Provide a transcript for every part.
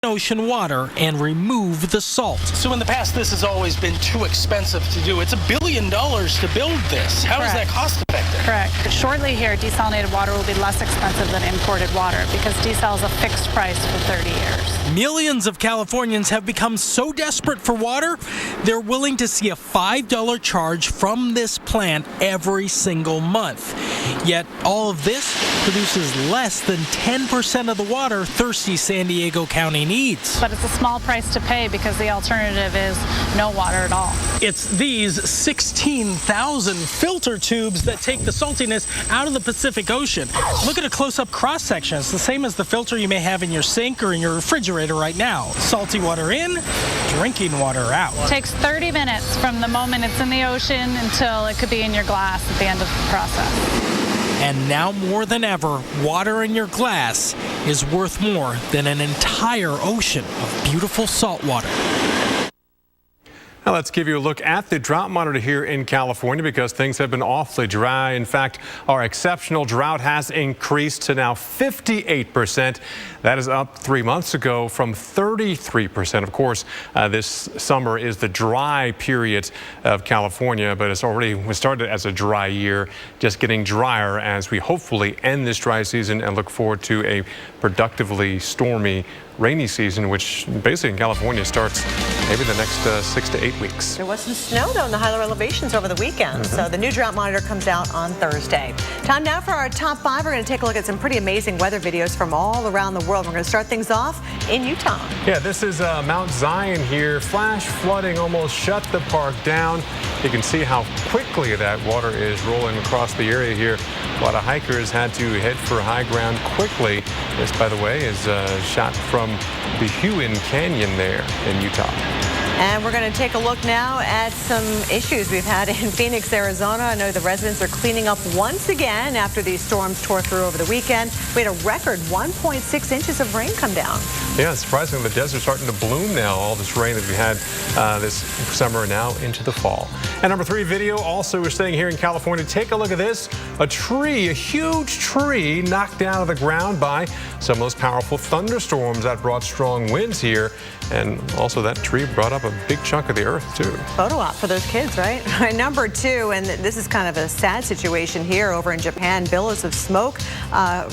ocean water and remove the salt. So in the past, this has always been too expensive to do. It's $1 billion to build this. How is that cost effective? Correct. Shortly here, desalinated water will be less expensive than imported water because desal is a fixed price for 30 years. Millions of Californians have become so desperate for water, they're willing to see a $5 charge from this plant every single month. Yet all of this produces less than 10% of the water thirsty San Diego County needs. But it's a small price to pay because the alternative is no water at all. It's these 16,000 filter tubes that take the saltiness out of the Pacific Ocean. Look at a close-up cross-section. It's the same as the filter you may have in your sink or in your refrigerator right now. Salty water in, drinking water out. It takes 30 minutes from the moment it's in the ocean until it could be in your glass at the end of the process. And now more than ever, water in your glass is worth more than an entire ocean of beautiful salt water. Now let's give you a look at the drought monitor here in California because things have been awfully dry. In fact, our exceptional drought has increased to now 58%. That is up 3 months ago from 33%. Of course, this summer is the dry period of California, but it's already started as a dry year, just getting drier as we hopefully end this dry season and look forward to a productively stormy rainy season, which basically in California starts maybe the next 6 to 8 weeks. There was some snow though in the higher elevations over the weekend. So the new drought monitor comes out on Thursday. Time now for our top 5. We're going to take a look at some pretty amazing weather videos from all around the world. We're going to start things off in Utah. Yeah, this is Mount Zion here. Flash flooding almost shut the park down. You can see how quickly that water is rolling across the area here. A lot of hikers had to head for high ground quickly. This, by the way, is shot from the Huon Canyon there in Utah. And we're going to take a look now at some issues we've had in Phoenix, Arizona. I know the residents are cleaning up once again after these storms tore through over the weekend. We had a record 1.6 inches of rain come down. Yeah, surprisingly, the desert's starting to bloom now. All this rain that we had this summer now into the fall. And number 3 video, also we're staying here in California. Take a look at this. A tree, a huge tree knocked down of the ground by some of those powerful thunderstorms that brought strong winds here. And also that tree brought up a big chunk of the earth too. Photo op for those kids, right? Number 2, and this is kind of a sad situation here over in Japan. Billows of smoke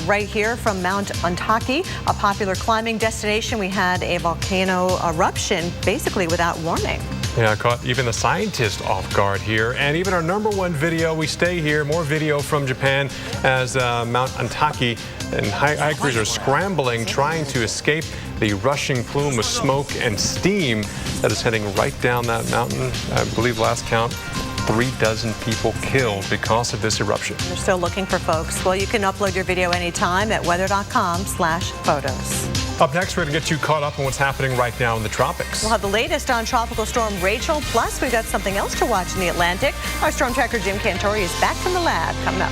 right here from Mount Ontake, a popular climbing destination. We had a volcano eruption basically without warning. Yeah, caught even the scientists off guard here. And even our number 1 video, we stay here. More video from Japan as Mount Ontake and hikers are scrambling, trying to escape the rushing plume of smoke and steam that is heading right down that mountain. I believe last count, 36 people killed because of this eruption. They're still looking for folks. Well, you can upload your video anytime at weather.com/photos. Up next, we're going to get you caught up on what's happening right now in the tropics. We'll have the latest on Tropical Storm Rachel. Plus, we've got something else to watch in the Atlantic. Our storm tracker Jim Cantori is back from the lab. Coming up.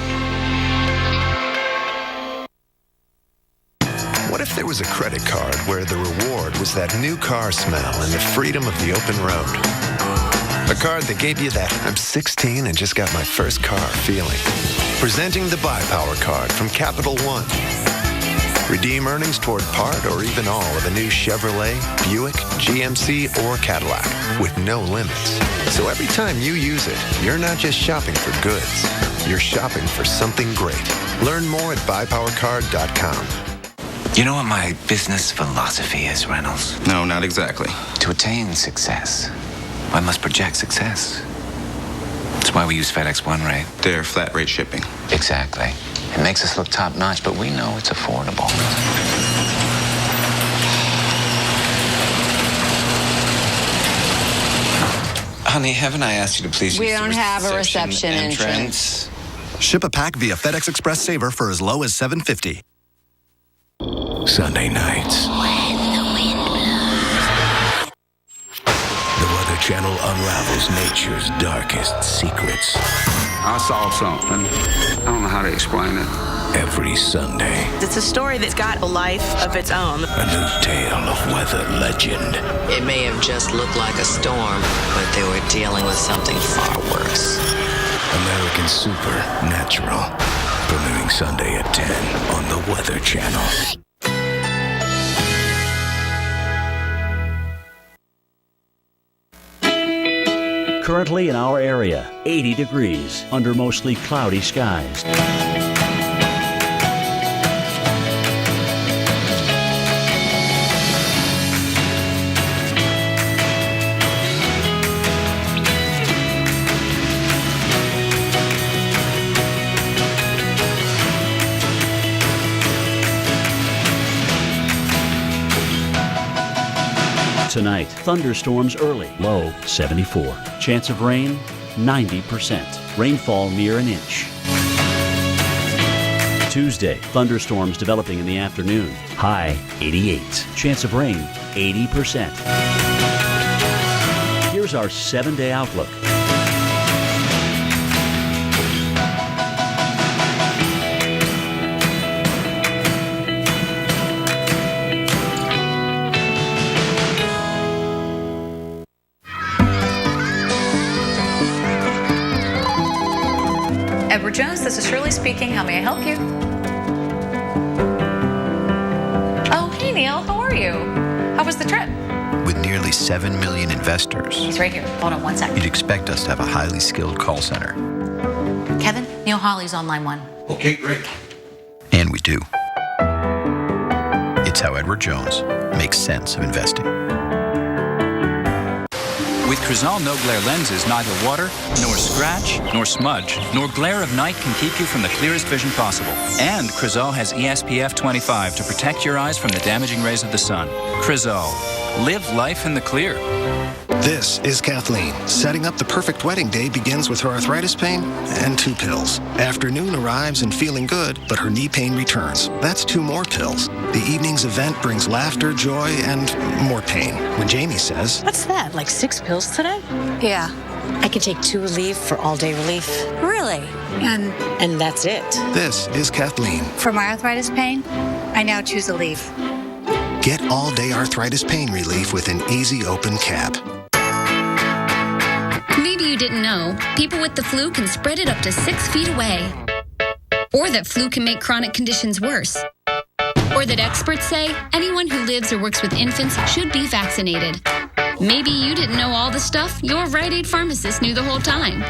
What if there was a credit card where the reward was that new car smell and the freedom of the open road? A card that gave you that I'm 16 and just got my first car feeling. Presenting the Buy Power card from Capital One. Redeem earnings toward part or even all of a new Chevrolet, Buick, GMC, or Cadillac with no limits. So every time you use it, you're not just shopping for goods. You're shopping for something great. Learn more at buypowercard.com. You know what my business philosophy is, Reynolds? No, not exactly. To attain success, I must project success. That's why we use FedEx One Rate. They're flat rate shipping. Exactly. It makes us look top-notch, but we know it's affordable. Honey, haven't I asked you to please use We don't have a reception entrance. Ship a pack via FedEx Express Saver for as low as $7.50. Sunday nights. When the wind blows. The Weather Channel unravels nature's darkest secrets. I saw something. I don't know how to explain it. Every Sunday. It's a story that's got a life of its own. A new tale of weather legend. It may have just looked like a storm, but they were dealing with something far worse. American Supernatural. Premiering Sunday at 10 on the Weather Channel. Currently in our area, 80 degrees under mostly cloudy skies. Tonight, thunderstorms early, low 74. Chance of rain, 90%. Rainfall near an inch. Tuesday, thunderstorms developing in the afternoon, high 88. Chance of rain, 80%. Here's our 7-day outlook. Edward Jones, this is Shirley speaking. How may I help you? Oh, hey Neil, how are you? How was the trip? With nearly 7 million investors, He's right here. Hold on one second. you'd expect us to have a highly skilled call center. Kevin, Neil Hawley's on line 1. Okay, great. And we do. It's how Edward Jones makes sense of investing. With Crizal No Glare lenses, neither water, nor scratch, nor smudge, nor glare of night can keep you from the clearest vision possible. And Crizal has ESPF 25 to protect your eyes from the damaging rays of the sun. Crizal. Live life in the clear. This is Kathleen. Setting up the perfect wedding day begins with her arthritis pain and 2 pills. Afternoon arrives and feeling good, but her knee pain returns. That's 2 more pills. The evening's event brings laughter, joy, and more pain. When Jamie says, What's that, like 6 pills today? Yeah. I can take 2 Aleve for all-day relief. Really? And that's it. this is Kathleen. For my arthritis pain, I now choose Aleve. Get all-day arthritis pain relief with an easy open cap. Maybe you didn't know, people with the flu can spread it up to 6 feet away. Or that flu can make chronic conditions worse. Or that experts say anyone who lives or works with infants should be vaccinated. Maybe you didn't know all the stuff your Rite Aid pharmacist knew the whole time.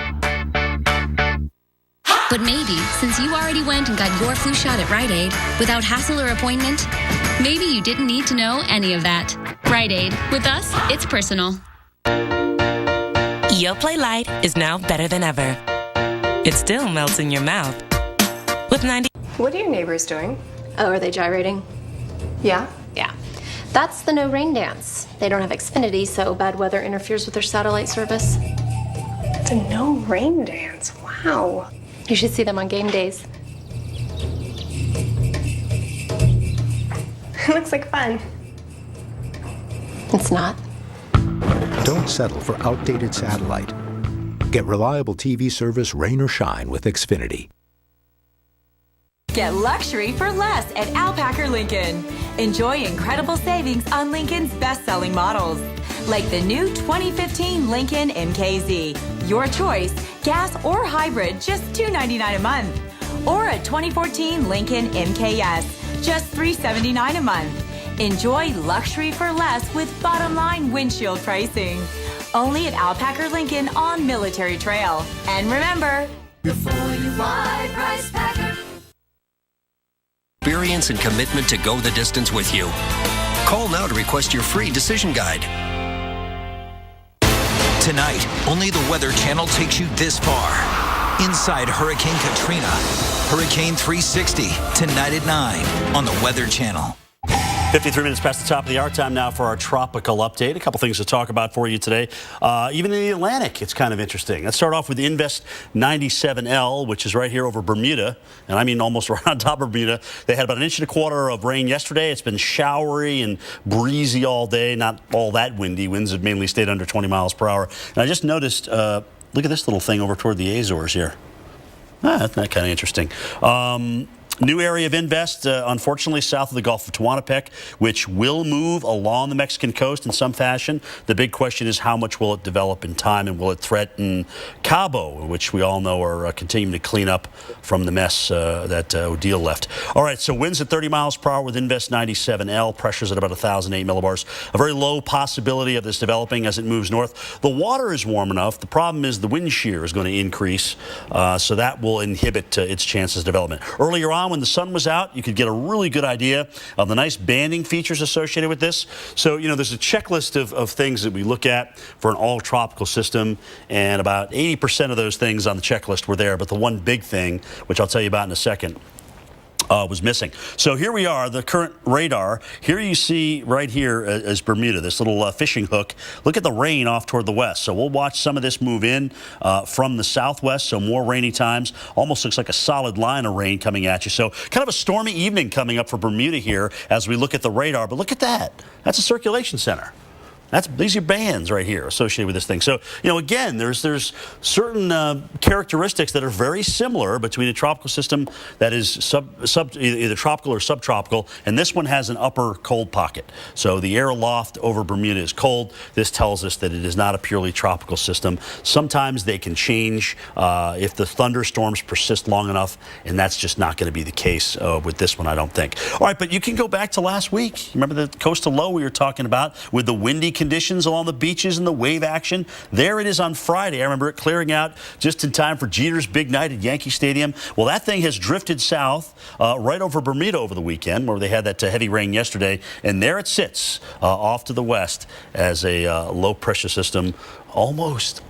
But maybe, since you already went and got your flu shot at Rite Aid without hassle or appointment, maybe you didn't need to know any of that. Rite Aid. With us, it's personal. Yoplait Light is now better than ever. It still melts in your mouth. With 90... What are your neighbors doing? Oh, are they gyrating? Yeah? Yeah. That's the no rain dance. They don't have Xfinity, so bad weather interferes with their satellite service. It's a no rain dance. Wow. You should see them on game days. Looks like fun. It's not. Don't settle for outdated satellite. Get reliable TV service rain or shine with Xfinity. Get luxury for less at Al Packer Lincoln. Enjoy incredible savings on Lincoln's best-selling models, like the new 2015 Lincoln MKZ. Your choice, gas or hybrid, just $299 a month. Or a 2014 Lincoln MKS, just $379 a month. Enjoy luxury for less with bottom-line windshield pricing. Only at Al Packer Lincoln on Military Trail. And remember, before you buy, price Packer. Experience and commitment to go the distance with you. Call now to request your free decision guide. Tonight, only the Weather Channel takes you this far. Inside Hurricane Katrina. Hurricane 360, tonight at 9 on the Weather Channel. 53 minutes past the top of the hour. Time now for our tropical update. A couple things to talk about for you today. Even in the Atlantic, it's kind of interesting. Let's start off with the Invest 97L, which is right here over Bermuda. And I mean almost right on top of Bermuda. They had about 1.25 inches of rain yesterday. It's been showery and breezy all day. Not all that windy. Winds have mainly stayed under 20 miles per hour. And I just noticed, look at this little thing over toward the Azores here. That's kind of interesting. New area of invest, unfortunately, south of the Gulf of Tehuantepec, which will move along the Mexican coast in some fashion. The big question is how much will it develop in time, and will it threaten Cabo, which we all know are continuing to clean up from the mess that Odile left. All right, so winds at 30 miles per hour with Invest 97L, pressures at about 1,008 millibars. A very low possibility of this developing as it moves north. The water is warm enough. The problem is the wind shear is going to increase, so that will inhibit its chances of development. Earlier on, when the sun was out, you could get a really good idea of the nice banding features associated with this. So, you know, there's a checklist of things that we look at for an all-tropical system, and about 80% of those things on the checklist were there, but the one big thing, which I'll tell you about in a second, was missing. So here we are, the current radar. Here you see right here is Bermuda, this little fishing hook. Look at the rain off toward the west. So we'll watch some of this move in from the southwest, so more rainy times. Almost looks like a solid line of rain coming at you. So kind of a stormy evening coming up for Bermuda here as we look at the radar. But look at that. That's a circulation center. These are bands right here associated with this thing. So, you know, again, there's certain characteristics that are very similar between a tropical system that is either tropical or subtropical, and this one has an upper cold pocket. So the air aloft over Bermuda is cold. This tells us that it is not a purely tropical system. Sometimes they can change if the thunderstorms persist long enough, and that's just not going to be the case with this one, I don't think. All right, but you can go back to last week. Remember the coastal low we were talking about with the windy conditions along the beaches and the wave action? There it is on Friday. I remember it clearing out just in time for Jeter's big night at Yankee Stadium. Well, that thing has drifted south right over Bermuda over the weekend, where they had that heavy rain yesterday, and there it sits off to the west as a low pressure system. Almost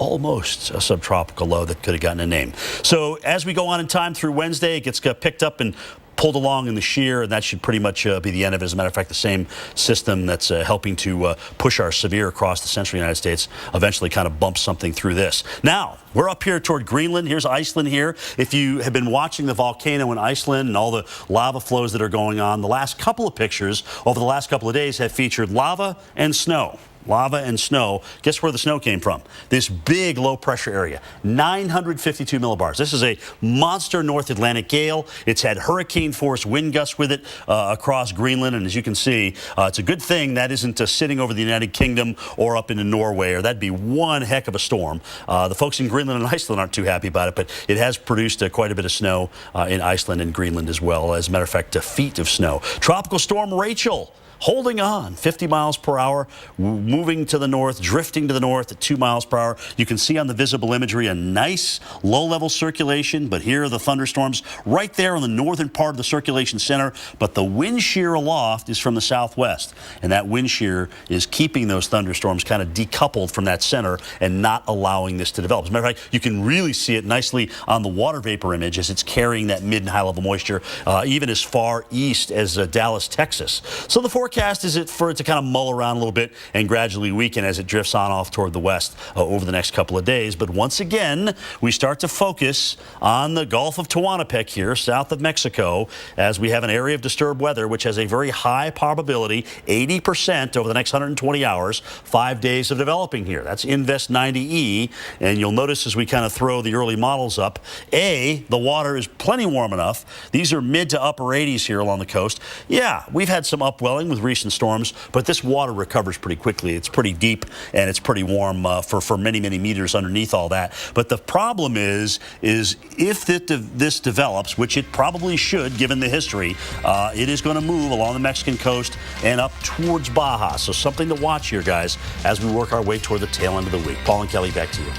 a subtropical low that could have gotten a name. So as we go on in time through Wednesday, it gets picked up and pulled along in the shear, and that should pretty much be the end of it. As a matter of fact, the same system that's helping to push our severe across the central United States eventually kind of bumps something through this. Now, we're up here toward Greenland. Here's Iceland here. If you have been watching the volcano in Iceland and all the lava flows that are going on, the last couple of pictures over the last couple of days have featured lava and snow. Lava and snow. Guess where the snow came from? This big low pressure area, 952 millibars. This is a monster North Atlantic gale. It's had hurricane force wind gusts with it across Greenland, and as you can see, it's a good thing that isn't sitting over the United Kingdom or up into Norway, or that'd be one heck of a storm. The folks in Greenland and Iceland aren't too happy about it, but it has produced quite a bit of snow in Iceland and Greenland as well. As a matter of fact, feet of snow. Tropical storm Rachel. Holding on, 50 miles per hour, moving to the north, drifting to the north at 2 miles per hour. You can see on the visible imagery a nice low-level circulation, but here are the thunderstorms right there on the northern part of the circulation center. But the wind shear aloft is from the southwest, and that wind shear is keeping those thunderstorms kind of decoupled from that center and not allowing this to develop. As a matter of fact, you can really see it nicely on the water vapor image as it's carrying that mid and high-level moisture, even as far east as Dallas, Texas. So the forecast is for it to kind of mull around a little bit and gradually weaken as it drifts on off toward the west over the next couple of days. But once again, we start to focus on the Gulf of Tehuantepec here, south of Mexico, as we have an area of disturbed weather, which has a very high probability, 80% over the next 120 hours, 5 days of developing here. That's Invest 90E. And you'll notice as we kind of throw the early models up, the water is plenty warm enough. These are mid to upper 80s here along the coast. Yeah, we've had some upwelling with recent storms, but this water recovers pretty quickly. It's pretty deep and it's pretty warm for many, many meters underneath all that. But the problem is if this develops, which it probably should given the history, it is going to move along the Mexican coast and up towards Baja. So something to watch here, guys, as we work our way toward the tail end of the week. Paul and Kelly, back to you.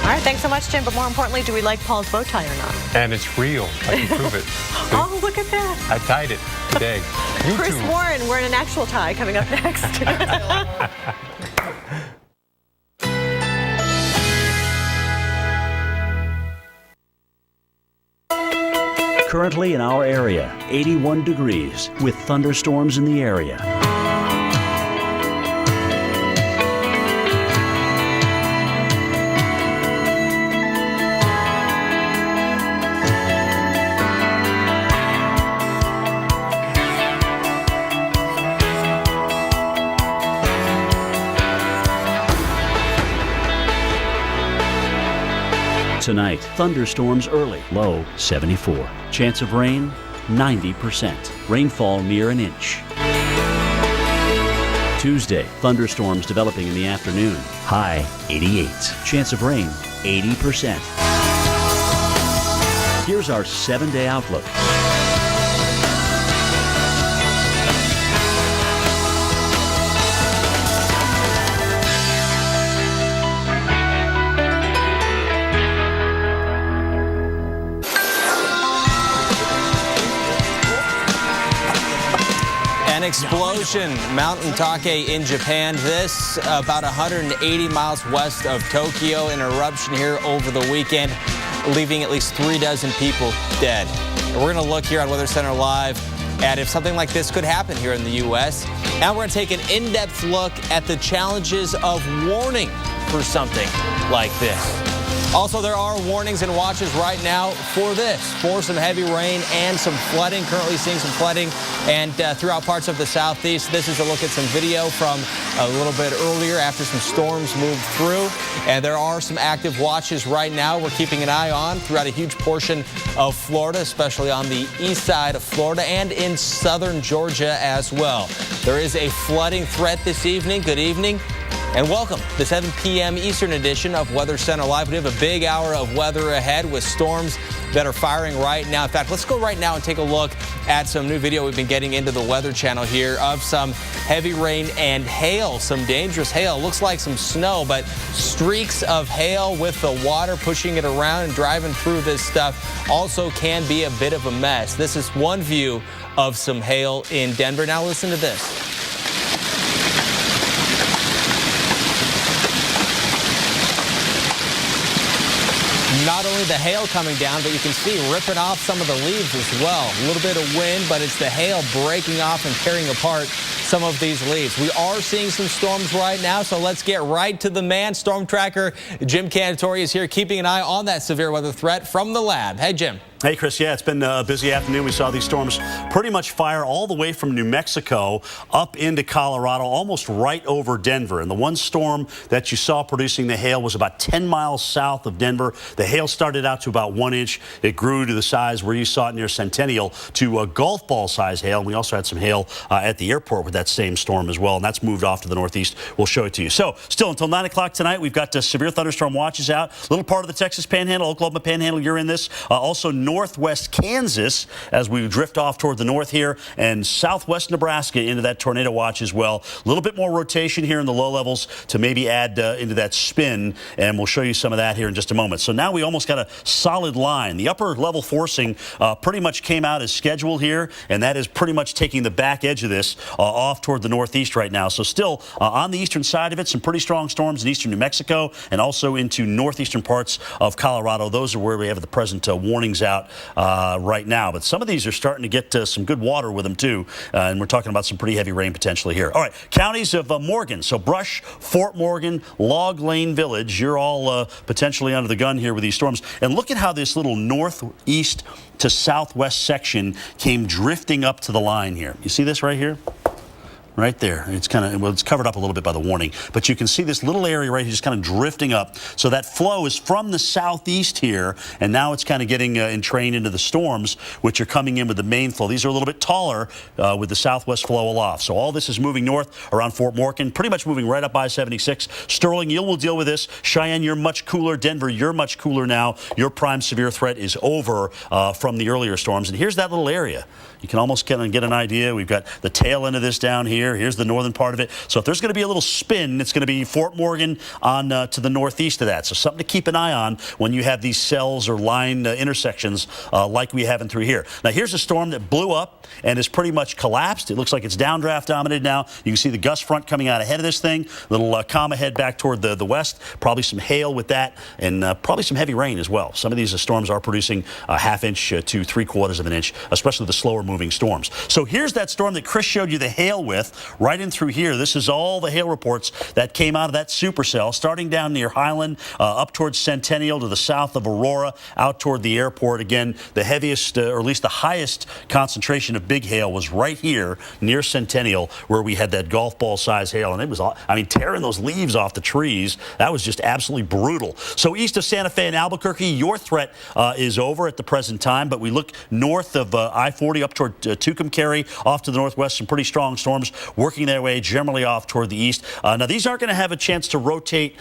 All right, thanks so much, Jim. But more importantly, do we like Paul's bow tie or not? And it's real. I can prove it. Oh, look at that. I tied it today. Chris Warren wearing an actual tie coming up next. Currently in our area, 81 degrees with thunderstorms in the area. Tonight, thunderstorms early, low 74. Chance of rain, 90%. Rainfall near an inch. Tuesday, thunderstorms developing in the afternoon, high 88. Chance of rain, 80%. Here's our 7-day outlook. An explosion, Mount Intake in Japan. This about 180 miles west of Tokyo. An eruption here over the weekend, leaving at least 36 people dead. And we're going to look here on Weather Center Live at if something like this could happen here in the U.S. And we're going to take an in-depth look at the challenges of warning for something like this. Also, there are warnings and watches right now for some heavy rain and some flooding. Currently seeing some flooding and throughout parts of the southeast. This is a look at some video from a little bit earlier after some storms moved through. And there are some active watches right now we're keeping an eye on throughout a huge portion of Florida, especially on the east side of Florida and in southern Georgia as well. There is a flooding threat this evening. Good evening. And welcome to the 7 p.m. Eastern edition of Weather Center Live. We have a big hour of weather ahead with storms that are firing right now. In fact, let's go right now and take a look at some new video we've been getting into the Weather Channel here of some heavy rain and hail, some dangerous hail. Looks like some snow, but streaks of hail with the water pushing it around and driving through this stuff also can be a bit of a mess. This is one view of some hail in Denver. Now listen to this. Not only the hail coming down, but you can see ripping off some of the leaves as well. A little bit of wind, but it's the hail breaking off and tearing apart some of these leaves. We are seeing some storms right now, so let's get right to the man. Storm tracker Jim Canatori is here keeping an eye on that severe weather threat from the lab. Hey, Jim. Hey, Chris. Yeah, it's been a busy afternoon. We saw these storms pretty much fire all the way from New Mexico up into Colorado, almost right over Denver. And the one storm that you saw producing the hail was about 10 miles south of Denver. The hail started out to about 1 inch. It grew to the size where you saw it near Centennial to a golf ball size hail. And we also had some hail at the airport with that same storm as well. And that's moved off to the northeast. We'll show it to you. So still until 9 o'clock tonight, we've got severe thunderstorm watches out. Little part of the Texas Panhandle, Oklahoma Panhandle, you're in this. Also northwest Kansas as we drift off toward the north here, and southwest Nebraska into that tornado watch as well. A little bit more rotation here in the low levels to maybe add into that spin, and we'll show you some of that here in just a moment. So now we almost got a solid line. The upper level forcing pretty much came out as scheduled here, and that is pretty much taking the back edge of this off toward the northeast right now. So still on the eastern side of it, some pretty strong storms in eastern New Mexico and also into northeastern parts of Colorado. Those are where we have the present warnings out right now. But some of these are starting to get some good water with them too. And we're talking about some pretty heavy rain potentially here. All right, counties of Morgan. So Brush, Fort Morgan, Log Lane Village. You're all potentially under the gun here with these storms. And look at how this little northeast to southwest section came drifting up to the line here. You see this right here? Right there. It's kind of, well, it's covered up a little bit by the warning, but you can see this little area right here just kind of drifting up. So that flow is from the southeast here, and now it's kind of getting entrained into the storms, which are coming in with the main flow. These are a little bit taller with the southwest flow aloft. So all this is moving north around Fort Morgan, pretty much moving right up I-76. Sterling, you will deal with this. Cheyenne, you're much cooler. Denver, you're much cooler now. Your prime severe threat is over from the earlier storms. And here's that little area. You can almost get an idea. We've got the tail end of this down here. Here's the northern part of it. So if there's going to be a little spin, it's going to be Fort Morgan on to the northeast of that. So something to keep an eye on when you have these cells or line intersections like we have through here. Now here's a storm that blew up and is pretty much collapsed. It looks like it's downdraft dominated now. You can see the gust front coming out ahead of this thing. Little comma head back toward the west. Probably some hail with that, and probably some heavy rain as well. Some of these storms are producing a ½ inch to 3/4 of an inch, especially the slower moving storms. So here's that storm that Chris showed you the hail with. right in through here. This is all the hail reports that came out of that supercell, starting down near Highland, up towards Centennial to the south of Aurora, out toward the airport. Again, the heaviest, or at least the highest concentration of big hail was right here near Centennial, where we had that golf ball size hail. And it was, I mean, tearing those leaves off the trees. That was just absolutely brutal. So east of Santa Fe and Albuquerque, your threat is over at the present time. But we look north of I-40 up toward Tucumcari, off to the northwest, some pretty strong storms working their way generally off toward the east. Now, these aren't going to have a chance to rotate